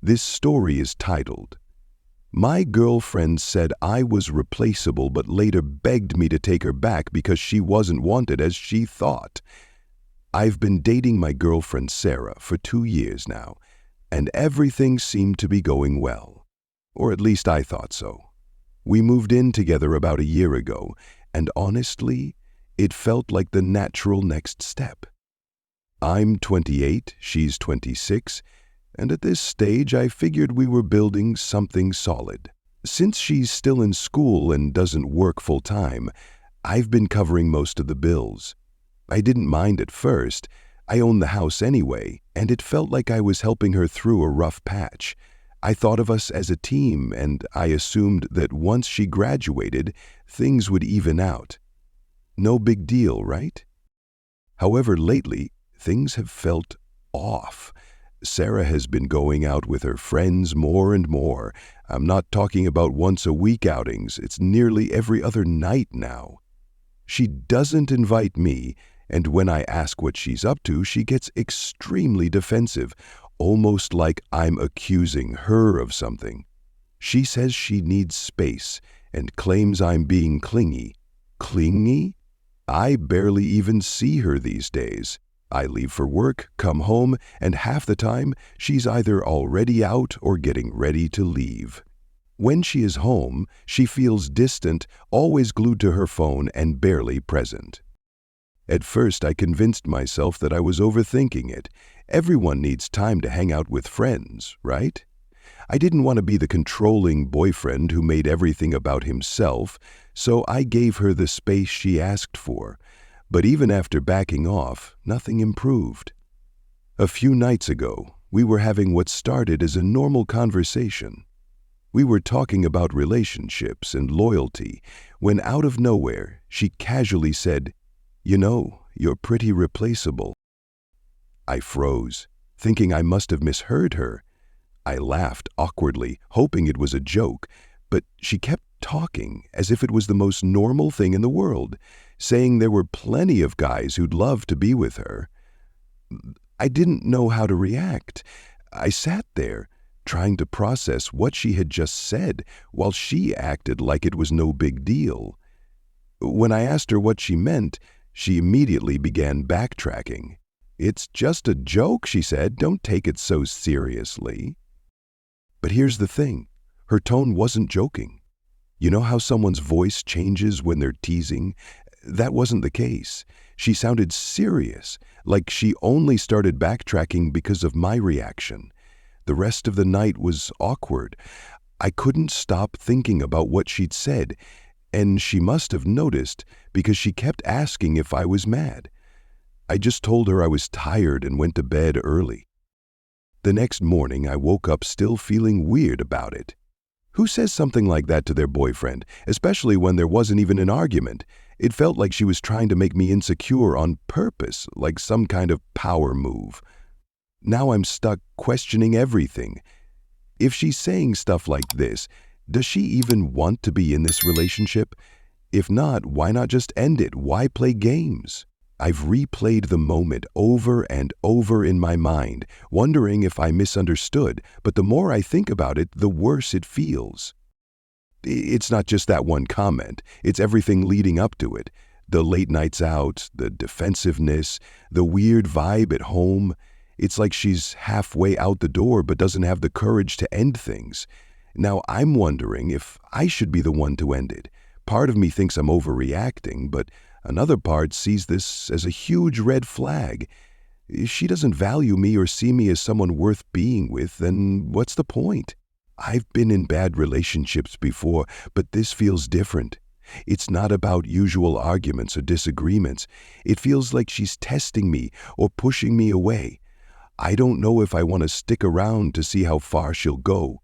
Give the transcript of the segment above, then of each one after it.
This story is titled, "My Girlfriend Said I Was Replaceable but later begged me to take her back because she wasn't wanted as she thought." I've been dating my girlfriend Sarah for 2 years now, and everything seemed to be going well. Or at least I thought so. We moved in together about a year ago, and honestly, it felt like the natural next step. I'm 28, she's 26, and at this stage I figured we were building something solid. Since she's still in school and doesn't work full-time, I've been covering most of the bills. I didn't mind at first. I own the house anyway, and it felt like I was helping her through a rough patch. I thought of us as a team, and I assumed that once she graduated, things would even out. No big deal, right? However, lately, things have felt off. Sarah has been going out with her friends more and more. I'm not talking about once-a-week outings. It's nearly every other night now. She doesn't invite me, and when I ask what she's up to, she gets extremely defensive, almost like I'm accusing her of something. She says she needs space and claims I'm being clingy. Clingy? I barely even see her these days. I leave for work, come home, and half the time she's either already out or getting ready to leave. When she is home, she feels distant, always glued to her phone and barely present. At first, I convinced myself that I was overthinking it. Everyone needs time to hang out with friends, right? I didn't want to be the controlling boyfriend who made everything about himself, so I gave her the space she asked for. But even after backing off, nothing improved. A few nights ago, we were having what started as a normal conversation. We were talking about relationships and loyalty when out of nowhere, she casually said, "You know, you're pretty replaceable." I froze, thinking I must have misheard her. I laughed awkwardly, hoping it was a joke, but she kept talking as if it was the most normal thing in the world, saying there were plenty of guys who'd love to be with her. I didn't know how to react. I sat there, trying to process what she had just said, while she acted like it was no big deal. When I asked her what she meant, she immediately began backtracking. "It's just a joke," she said. "Don't take it so seriously." But here's the thing. Her tone wasn't joking. You know how someone's voice changes when they're teasing? That wasn't the case. She sounded serious, like she only started backtracking because of my reaction. The rest of the night was awkward. I couldn't stop thinking about what she'd said, and she must have noticed because she kept asking if I was mad. I just told her I was tired and went to bed early. The next morning, I woke up still feeling weird about it. Who says something like that to their boyfriend, especially when there wasn't even an argument? It felt like she was trying to make me insecure on purpose, like some kind of power move. Now I'm stuck questioning everything. If she's saying stuff like this, does she even want to be in this relationship? If not, why not just end it? Why play games? I've replayed the moment over and over in my mind, wondering if I misunderstood, but the more I think about it, the worse it feels. It's not just that one comment, it's everything leading up to it. The late nights out, the defensiveness, the weird vibe at home. It's like she's halfway out the door but doesn't have the courage to end things. Now I'm wondering if I should be the one to end it. Part of me thinks I'm overreacting, but another part sees this as a huge red flag. If she doesn't value me or see me as someone worth being with, then what's the point? I've been in bad relationships before, but this feels different. It's not about usual arguments or disagreements. It feels like she's testing me or pushing me away. I don't know if I want to stick around to see how far she'll go.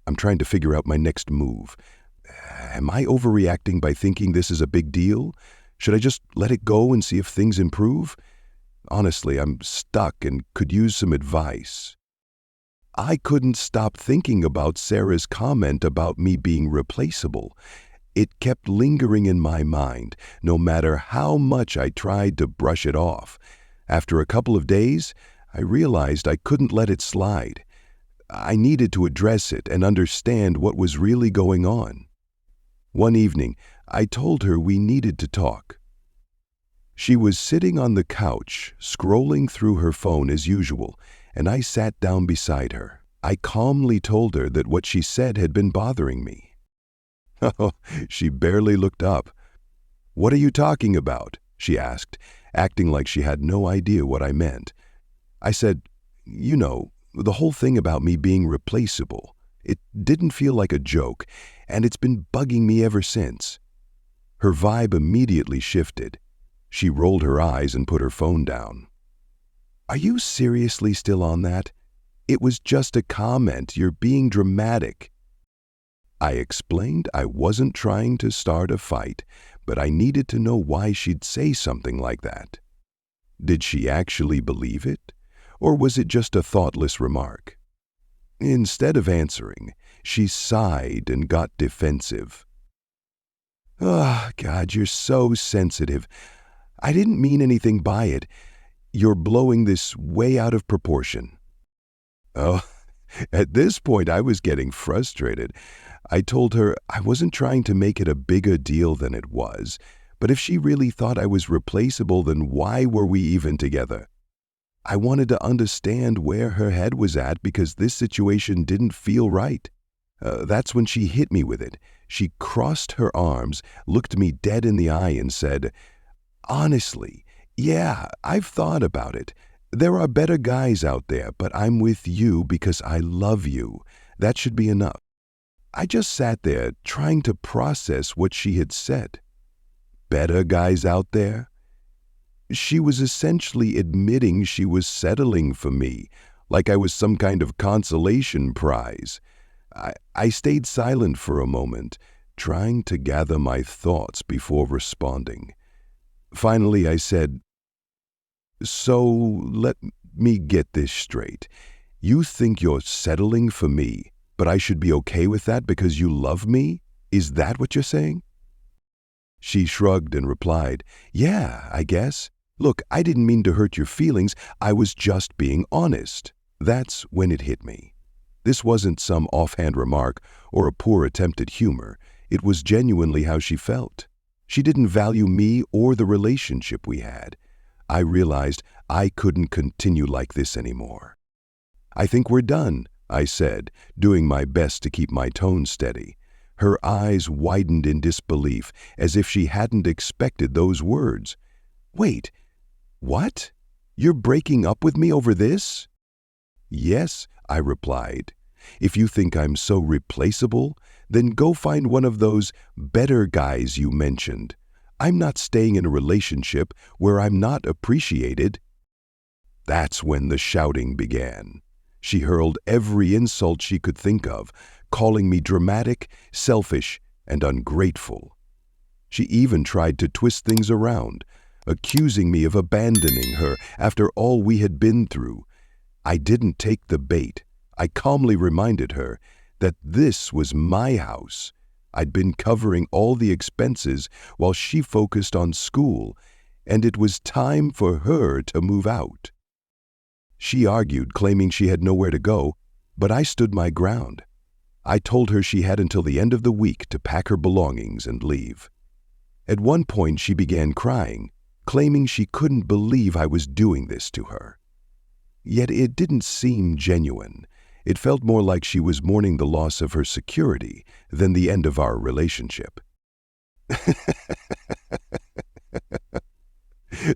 I'm trying to figure out my next move. Am I overreacting by thinking this is a big deal? Should I just let it go and see if things improve? Honestly, I'm stuck and could use some advice. I couldn't stop thinking about Sarah's comment about me being replaceable. It kept lingering in my mind, no matter how much I tried to brush it off. After a couple of days, I realized I couldn't let it slide. I needed to address it and understand what was really going on. One evening, I told her we needed to talk. She was sitting on the couch, scrolling through her phone as usual, and I sat down beside her. I calmly told her that what she said had been bothering me. Oh, she barely looked up. "What are you talking about?" she asked, acting like she had no idea what I meant. I said, "You know, the whole thing about me being replaceable. It didn't feel like a joke, and it's been bugging me ever since." Her vibe immediately shifted. She rolled her eyes and put her phone down. "Are you seriously still on that? It was just a comment. You're being dramatic." I explained I wasn't trying to start a fight, but I needed to know why she'd say something like that. Did she actually believe it, or was it just a thoughtless remark? Instead of answering, she sighed and got defensive. "Oh, God, you're so sensitive. I didn't mean anything by it. You're blowing this way out of proportion." Oh, at this point I was getting frustrated. I told her I wasn't trying to make it a bigger deal than it was, but if she really thought I was replaceable, then why were we even together? I wanted to understand where her head was at because this situation didn't feel right. That's when she hit me with it. She crossed her arms, looked me dead in the eye and said, "Honestly, yeah, I've thought about it. There are better guys out there, but I'm with you because I love you. That should be enough." I just sat there trying to process what she had said. Better guys out there? She was essentially admitting she was settling for me, like I was some kind of consolation prize. I stayed silent for a moment, trying to gather my thoughts before responding. Finally, I said, "So let me get this straight. You think you're settling for me, but I should be okay with that because you love me? Is that what you're saying?" She shrugged and replied, "Yeah, I guess. Look, I didn't mean to hurt your feelings. I was just being honest." That's when it hit me. This wasn't some offhand remark or a poor attempt at humor. It was genuinely how she felt. She didn't value me or the relationship we had. I realized I couldn't continue like this anymore. "I think we're done," I said, doing my best to keep my tone steady. Her eyes widened in disbelief, as if she hadn't expected those words. "Wait, what? You're breaking up with me over this?" "Yes," I replied. "If you think I'm so replaceable, then go find one of those better guys you mentioned. I'm not staying in a relationship where I'm not appreciated." That's when the shouting began. She hurled every insult she could think of, calling me dramatic, selfish, and ungrateful. She even tried to twist things around, accusing me of abandoning her after all we had been through. I didn't take the bait. I calmly reminded her that this was my house. I'd been covering all the expenses while she focused on school, and it was time for her to move out. She argued, claiming she had nowhere to go, but I stood my ground. I told her she had until the end of the week to pack her belongings and leave. At one point, she began crying, claiming she couldn't believe I was doing this to her. Yet it didn't seem genuine. It felt more like she was mourning the loss of her security than the end of our relationship.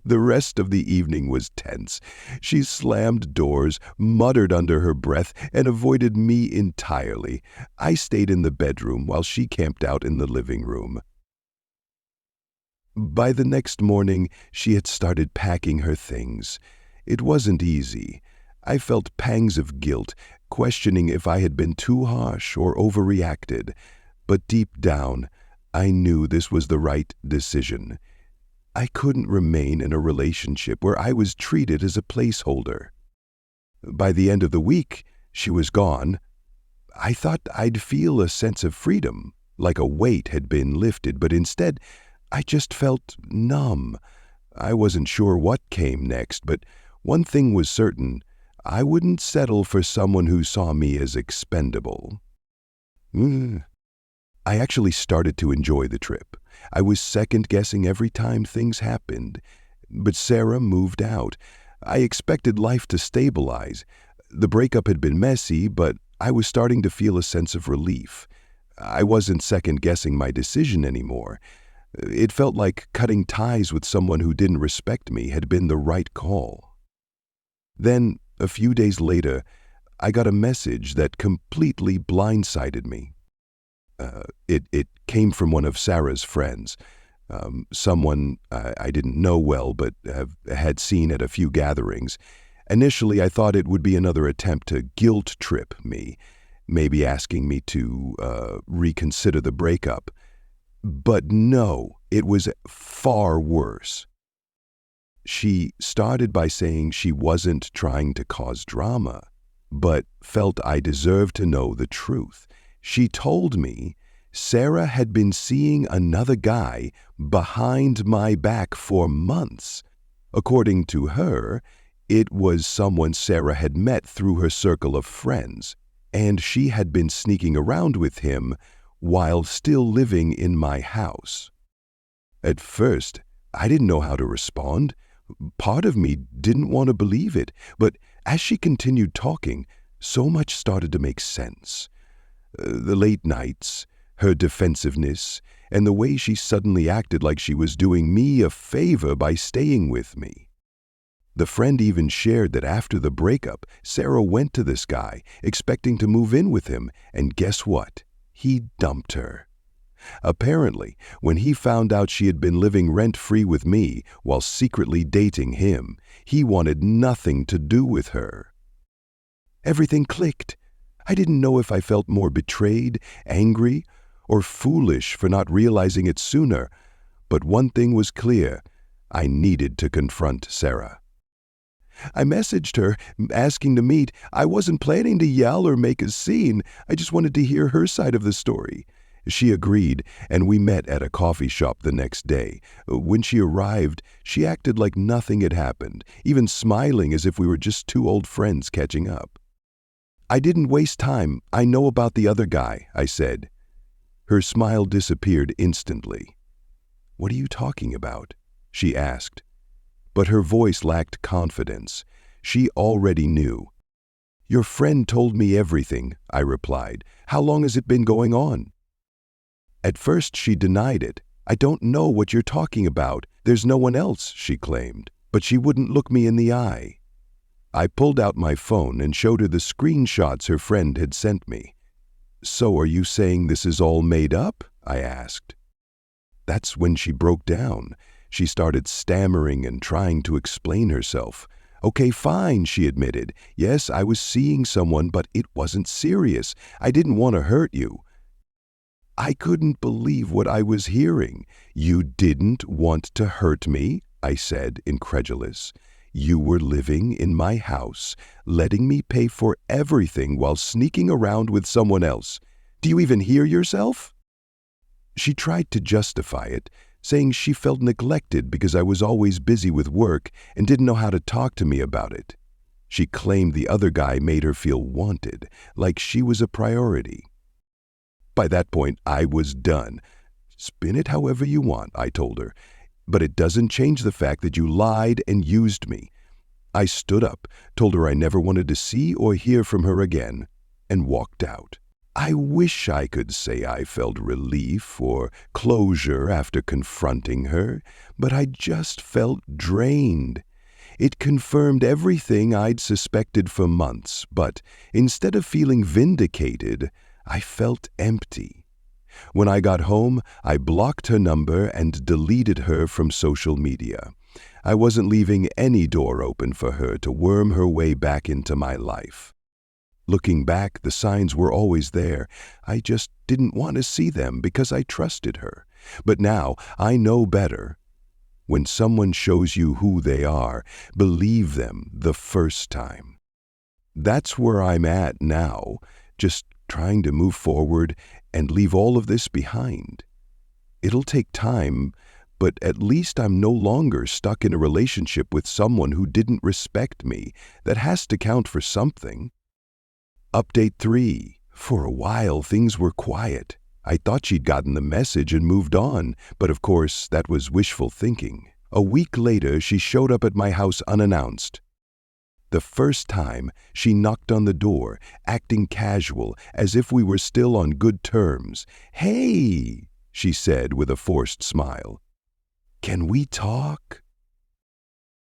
The rest of the evening was tense. She slammed doors, muttered under her breath, and avoided me entirely. I stayed in the bedroom while she camped out in the living room. By the next morning, she had started packing her things. It wasn't easy. I felt pangs of guilt, questioning if I had been too harsh or overreacted. But deep down, I knew this was the right decision. I couldn't remain in a relationship where I was treated as a placeholder. By the end of the week, she was gone. I thought I'd feel a sense of freedom, like a weight had been lifted, but instead, I just felt numb. I wasn't sure what came next, but one thing was certain. I wouldn't settle for someone who saw me as expendable. I actually started to enjoy the trip. I was second-guessing every time things happened. But Sarah moved out. I expected life to stabilize. The breakup had been messy, but I was starting to feel a sense of relief. I wasn't second-guessing my decision anymore. It felt like cutting ties with someone who didn't respect me had been the right call. Then, a few days later, I got a message that completely blindsided me. It came from one of Sarah's friends, someone I didn't know well but had seen at a few gatherings. Initially, I thought it would be another attempt to guilt trip me, maybe asking me to reconsider the breakup. But no, it was far worse. She started by saying she wasn't trying to cause drama, but felt I deserved to know the truth. She told me Sarah had been seeing another guy behind my back for months. According to her, it was someone Sarah had met through her circle of friends, and she had been sneaking around with him while still living in my house. At first, I didn't know how to respond. Part of me didn't want to believe it, but as she continued talking, so much started to make sense. The late nights, her defensiveness, and the way she suddenly acted like she was doing me a favor by staying with me. The friend even shared that after the breakup, Sarah went to this guy, expecting to move in with him, and guess what? He dumped her. Apparently, when he found out she had been living rent-free with me while secretly dating him, he wanted nothing to do with her. Everything clicked. I didn't know if I felt more betrayed, angry, or foolish for not realizing it sooner, but one thing was clear: I needed to confront Sarah. I messaged her, asking to meet. I wasn't planning to yell or make a scene. I just wanted to hear her side of the story. She agreed, and we met at a coffee shop the next day. When she arrived, she acted like nothing had happened, even smiling as if we were just two old friends catching up. I didn't waste time. I know about the other guy, I said. Her smile disappeared instantly. What are you talking about? She asked. But her voice lacked confidence. She already knew. Your friend told me everything, I replied. How long has it been going on? At first she denied it. I don't know what you're talking about. There's no one else, she claimed. But she wouldn't look me in the eye. I pulled out my phone and showed her the screenshots her friend had sent me. So are you saying this is all made up? I asked. That's when she broke down. She started stammering and trying to explain herself. Okay, fine, she admitted. Yes, I was seeing someone, but it wasn't serious. I didn't want to hurt you. I couldn't believe what I was hearing. You didn't want to hurt me? I said, incredulous. You were living in my house, letting me pay for everything while sneaking around with someone else. Do you even hear yourself? She tried to justify it, saying she felt neglected because I was always busy with work and didn't know how to talk to me about it. She claimed the other guy made her feel wanted, like she was a priority. By that point, I was done. Spin it however you want, I told her, but it doesn't change the fact that you lied and used me. I stood up, told her I never wanted to see or hear from her again, and walked out. I wish I could say I felt relief or closure after confronting her, but I just felt drained. It confirmed everything I'd suspected for months, but instead of feeling vindicated, I felt empty. When I got home, I blocked her number and deleted her from social media. I wasn't leaving any door open for her to worm her way back into my life. Looking back, the signs were always there. I just didn't want to see them because I trusted her. But now I know better. When someone shows you who they are, believe them the first time. That's where I'm at now, just trying to move forward and leave all of this behind. It'll take time, but at least I'm no longer stuck in a relationship with someone who didn't respect me. That has to count for something. Update 3. For a while, things were quiet. I thought she'd gotten the message and moved on, but of course, that was wishful thinking. A week later, she showed up at my house unannounced. The first time, she knocked on the door, acting casual, as if we were still on good terms. "Hey," she said with a forced smile. "Can we talk?"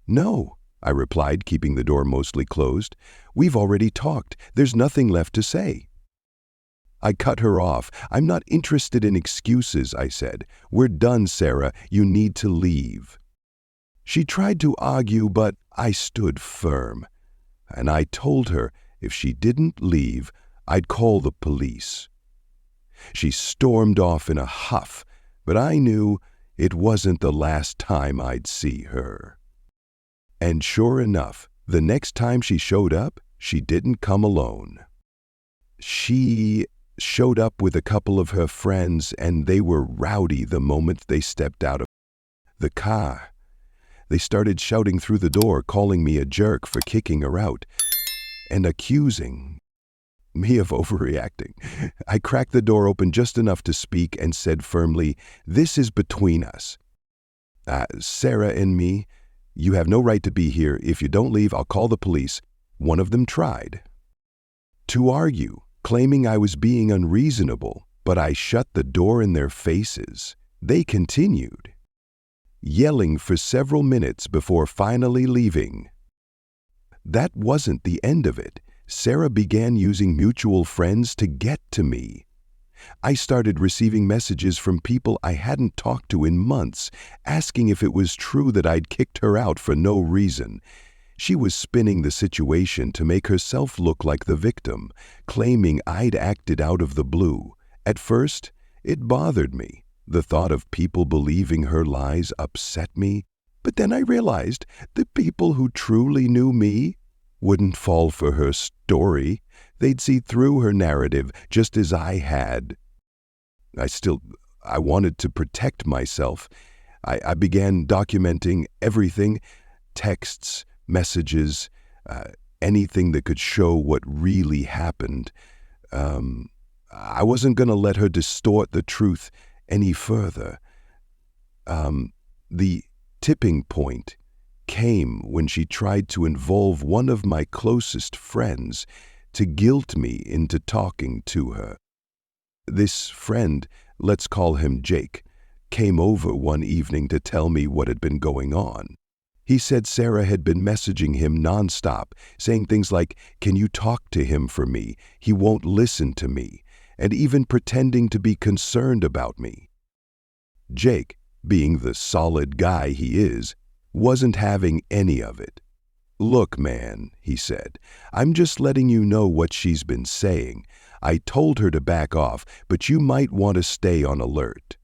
"No," I replied, keeping the door mostly closed. "We've already talked. There's nothing left to say." I cut her off. "I'm not interested in excuses," I said. "We're done, Sarah. You need to leave." She tried to argue, but I stood firm. And I told her if she didn't leave, I'd call the police. She stormed off in a huff, but I knew it wasn't the last time I'd see her. And sure enough, the next time she showed up, she didn't come alone. She showed up with a couple of her friends, and they were rowdy the moment they stepped out of the car. They started shouting through the door, calling me a jerk for kicking her out, and accusing me of overreacting. I cracked the door open just enough to speak and said firmly, "This is between us. Sarah and me, you have no right to be here. If you don't leave, I'll call the police." One of them tried to argue, claiming I was being unreasonable, but I shut the door in their faces. They continued, yelling for several minutes before finally leaving. That wasn't the end of it. Sarah began using mutual friends to get to me. I started receiving messages from people I hadn't talked to in months, asking if it was true that I'd kicked her out for no reason. She was spinning the situation to make herself look like the victim, claiming I'd acted out of the blue. At first, it bothered me. The thought of people believing her lies upset me. But then I realized the people who truly knew me wouldn't fall for her story. They'd see through her narrative just as I had. I wanted to protect myself. I began documenting everything, texts, messages, anything that could show what really happened. I wasn't going to let her distort the truth any further. The tipping point came when she tried to involve one of my closest friends to guilt me into talking to her. This friend, let's call him Jake, came over one evening to tell me what had been going on. He said Sarah had been messaging him nonstop, saying things like, "Can you talk to him for me? He won't listen to me," and even pretending to be concerned about me. Jake, being the solid guy he is, wasn't having any of it. "Look, man," he said, "I'm just letting you know what she's been saying. I told her to back off, but you might want to stay on alert."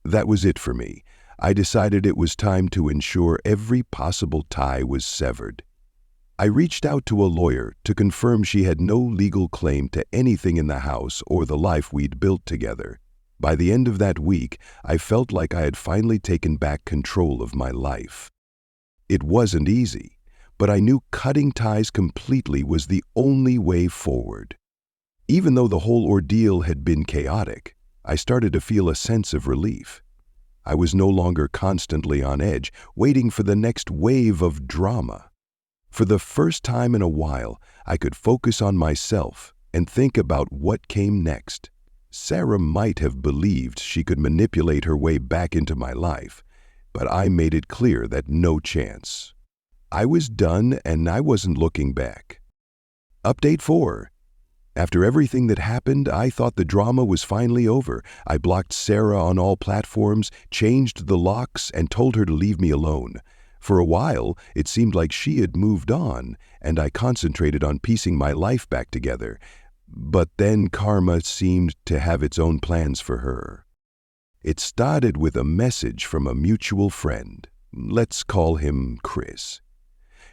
That was it for me. I decided it was time to ensure every possible tie was severed. I reached out to a lawyer to confirm she had no legal claim to anything in the house or the life we'd built together. By the end of that week, I felt like I had finally taken back control of my life. It wasn't easy, but I knew cutting ties completely was the only way forward. Even though the whole ordeal had been chaotic, I started to feel a sense of relief. I was no longer constantly on edge, waiting for the next wave of drama. For the first time in a while, I could focus on myself and think about what came next. Sarah might have believed she could manipulate her way back into my life, but I made it clear that no chance. I was done and I wasn't looking back. Update 4. After everything that happened, I thought the drama was finally over. I blocked Sarah on all platforms, changed the locks, and told her to leave me alone. For a while, it seemed like she had moved on, and I concentrated on piecing my life back together. But then karma seemed to have its own plans for her. It started with a message from a mutual friend. Let's call him Chris.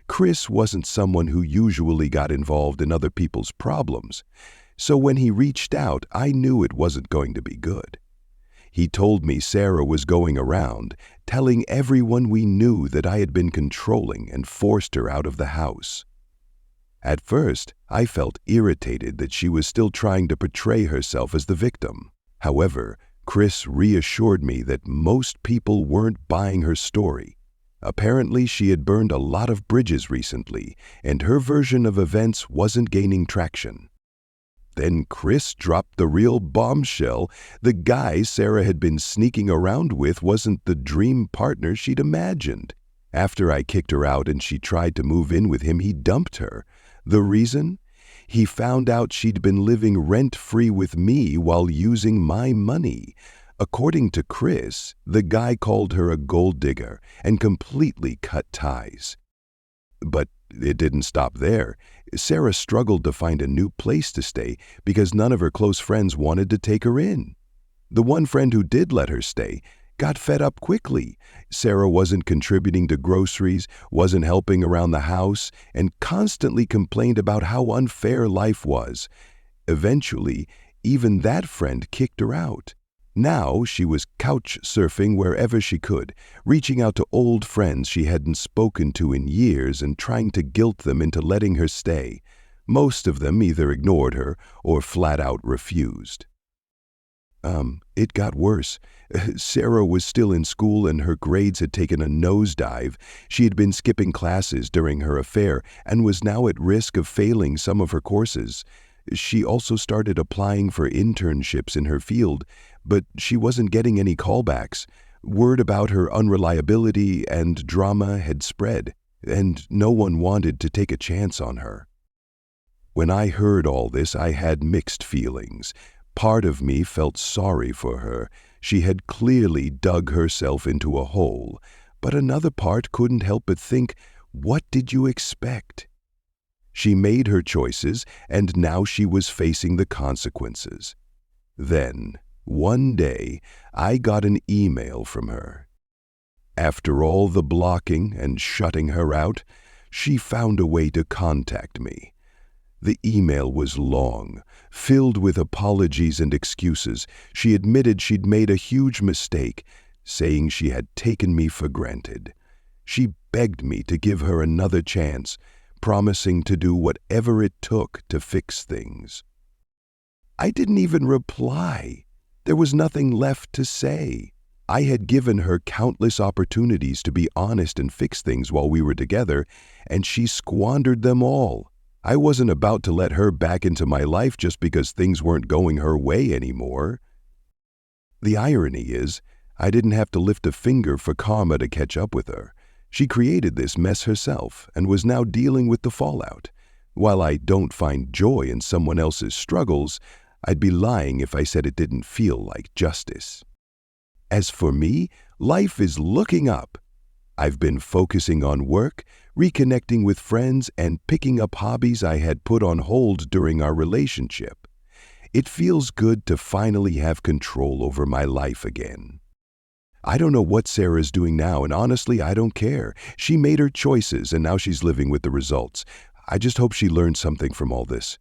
Chris wasn't someone who usually got involved in other people's problems, so when he reached out, I knew it wasn't going to be good. He told me Sarah was going around, telling everyone we knew that I had been controlling and forced her out of the house. At first, I felt irritated that she was still trying to portray herself as the victim. However, Chris reassured me that most people weren't buying her story. Apparently, she had burned a lot of bridges recently, and her version of events wasn't gaining traction. Then Chris dropped the real bombshell. The guy Sarah had been sneaking around with wasn't the dream partner she'd imagined. After I kicked her out and she tried to move in with him, he dumped her. The reason? He found out she'd been living rent-free with me while using my money. According to Chris, the guy called her a gold digger and completely cut ties. But it didn't stop there. Sarah struggled to find a new place to stay because none of her close friends wanted to take her in. The one friend who did let her stay got fed up quickly. Sarah wasn't contributing to groceries, wasn't helping around the house, and constantly complained about how unfair life was. Eventually, even that friend kicked her out. Now she was couch surfing wherever she could, reaching out to old friends she hadn't spoken to in years and trying to guilt them into letting her stay. Most of them either ignored her or flat out refused. It got worse. Sarah was still in school and her grades had taken a nosedive. She had been skipping classes during her affair and was now at risk of failing some of her courses. She also started applying for internships in her field, but she wasn't getting any callbacks. Word about her unreliability and drama had spread, and no one wanted to take a chance on her. When I heard all this, I had mixed feelings. Part of me felt sorry for her. She had clearly dug herself into a hole. But another part couldn't help but think, what did you expect? She made her choices, and now she was facing the consequences. Then, one day, I got an email from her. After all the blocking and shutting her out, she found a way to contact me. The email was long, filled with apologies and excuses. She admitted she'd made a huge mistake, saying she had taken me for granted. She begged me to give her another chance, promising to do whatever it took to fix things. I didn't even reply. There was nothing left to say. I had given her countless opportunities to be honest and fix things while we were together, and she squandered them all. I wasn't about to let her back into my life just because things weren't going her way anymore. The irony is, I didn't have to lift a finger for karma to catch up with her. She created this mess herself and was now dealing with the fallout. While I don't find joy in someone else's struggles, I'd be lying if I said it didn't feel like justice. As for me, life is looking up. I've been focusing on work, reconnecting with friends, and picking up hobbies I had put on hold during our relationship. It feels good to finally have control over my life again. I don't know what Sarah's doing now, and honestly, I don't care. She made her choices, and now she's living with the results. I just hope she learned something from all this,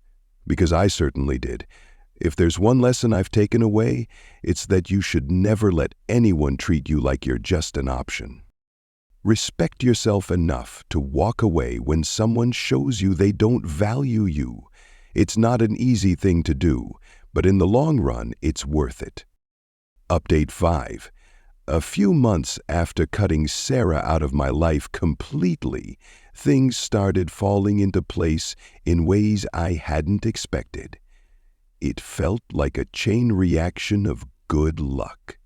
because I certainly did. If there's one lesson I've taken away, it's that you should never let anyone treat you like you're just an option. Respect yourself enough to walk away when someone shows you they don't value you. It's not an easy thing to do, but in the long run, it's worth it. Update 5. A few months after cutting Sarah out of my life completely, things started falling into place in ways I hadn't expected. It felt like a chain reaction of good luck.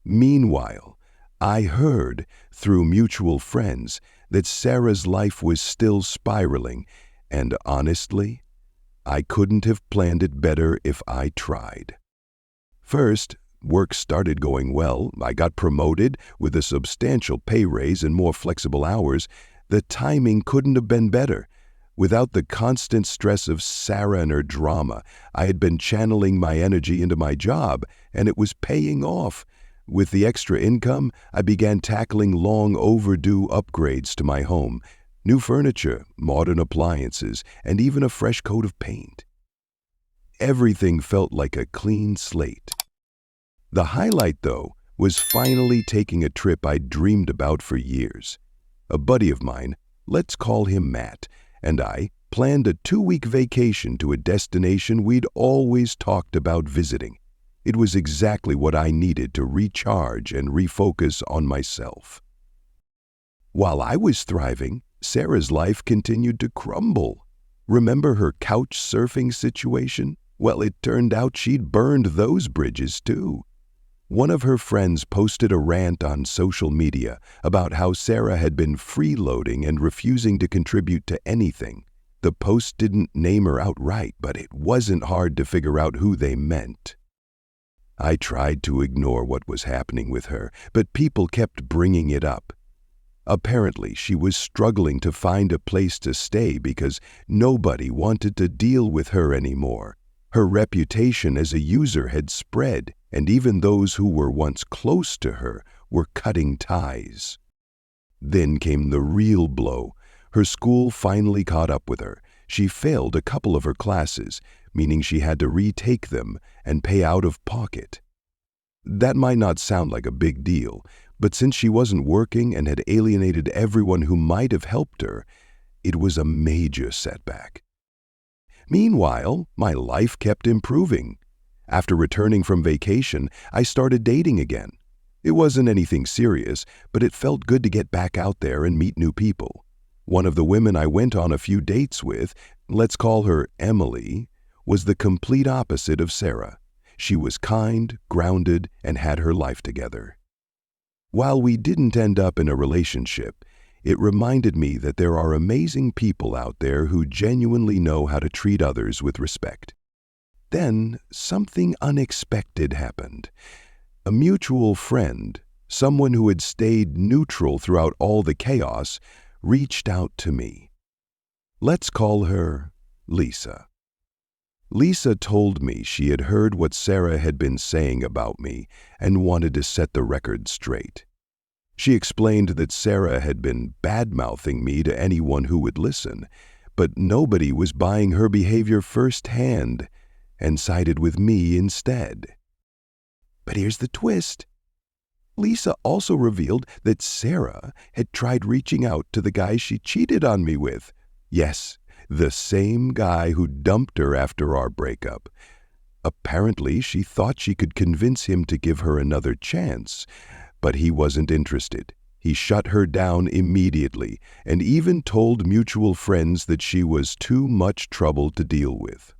Meanwhile, I heard, through mutual friends, that Sarah's life was still spiraling, and honestly, I couldn't have planned it better if I tried. First, work started going well. I got promoted with a substantial pay raise and more flexible hours. The timing couldn't have been better. Without the constant stress of Sarah and her drama, I had been channeling my energy into my job, and it was paying off. With the extra income, I began tackling long overdue upgrades to my home, new furniture, modern appliances, and even a fresh coat of paint. Everything felt like a clean slate. The highlight, though, was finally taking a trip I'd dreamed about for years. A buddy of mine, let's call him Matt, and I planned a 2-week vacation to a destination we'd always talked about visiting. It was exactly what I needed to recharge and refocus on myself. While I was thriving, Sarah's life continued to crumble. Remember her couch surfing situation? Well, it turned out she'd burned those bridges too. One of her friends posted a rant on social media about how Sarah had been freeloading and refusing to contribute to anything. The post didn't name her outright, but it wasn't hard to figure out who they meant. I tried to ignore what was happening with her, but people kept bringing it up. Apparently, she was struggling to find a place to stay because nobody wanted to deal with her anymore. Her reputation as a user had spread, and even those who were once close to her were cutting ties. Then came the real blow. Her school finally caught up with her. She failed a couple of her classes, meaning she had to retake them and pay out of pocket. That might not sound like a big deal, but since she wasn't working and had alienated everyone who might have helped her, it was a major setback. Meanwhile, my life kept improving. After returning from vacation, I started dating again. It wasn't anything serious, but it felt good to get back out there and meet new people. One of the women I went on a few dates with, let's call her Emily, was the complete opposite of Sarah. She was kind, grounded, and had her life together. While we didn't end up in a relationship, it reminded me that there are amazing people out there who genuinely know how to treat others with respect. Then, something unexpected happened. A mutual friend, someone who had stayed neutral throughout all the chaos, reached out to me. Let's call her Lisa. Lisa told me she had heard what Sarah had been saying about me and wanted to set the record straight. She explained that Sarah had been bad-mouthing me to anyone who would listen, but nobody was buying her behavior firsthand and sided with me instead. But here's the twist. Lisa also revealed that Sarah had tried reaching out to the guy she cheated on me with. Yes, the same guy who dumped her after our breakup. Apparently, she thought she could convince him to give her another chance, but he wasn't interested. He shut her down immediately and even told mutual friends that she was too much trouble to deal with.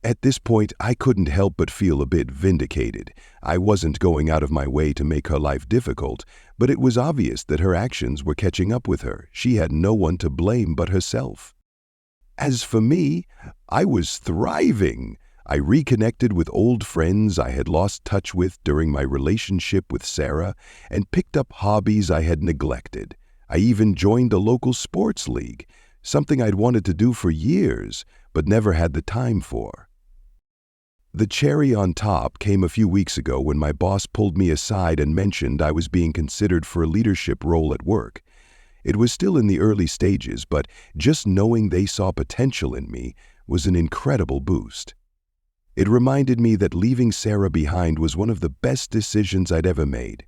At this point, I couldn't help but feel a bit vindicated. I wasn't going out of my way to make her life difficult, but it was obvious that her actions were catching up with her. She had no one to blame but herself. As for me, I was thriving. I reconnected with old friends I had lost touch with during my relationship with Sarah and picked up hobbies I had neglected. I even joined a local sports league, something I'd wanted to do for years but never had the time for. The cherry on top came a few weeks ago when my boss pulled me aside and mentioned I was being considered for a leadership role at work. It was still in the early stages, but just knowing they saw potential in me was an incredible boost. It reminded me that leaving Sarah behind was one of the best decisions I'd ever made.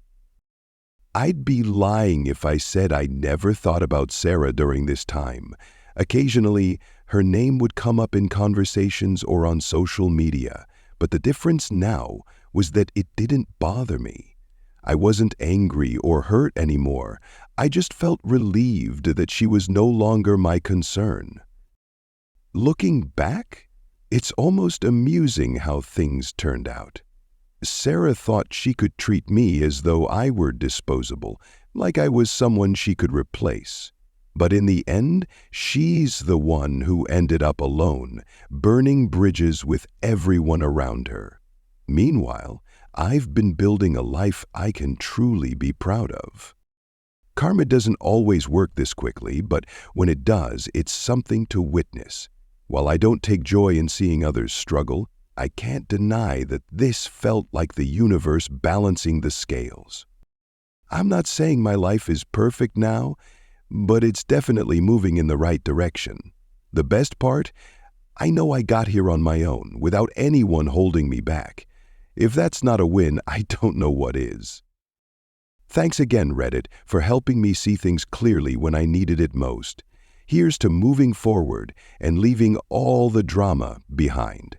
I'd be lying if I said I never thought about Sarah during this time. Occasionally, her name would come up in conversations or on social media, but the difference now was that it didn't bother me. I wasn't angry or hurt anymore. I just felt relieved that she was no longer my concern. Looking back, it's almost amusing how things turned out. Sarah thought she could treat me as though I were disposable, like I was someone she could replace. But in the end, she's the one who ended up alone, burning bridges with everyone around her. Meanwhile, I've been building a life I can truly be proud of. Karma doesn't always work this quickly, but when it does, it's something to witness. While I don't take joy in seeing others struggle, I can't deny that this felt like the universe balancing the scales. I'm not saying my life is perfect now, but it's definitely moving in the right direction. The best part? I know I got here on my own, without anyone holding me back. If that's not a win, I don't know what is. Thanks again, Reddit, for helping me see things clearly when I needed it most. Here's to moving forward and leaving all the drama behind.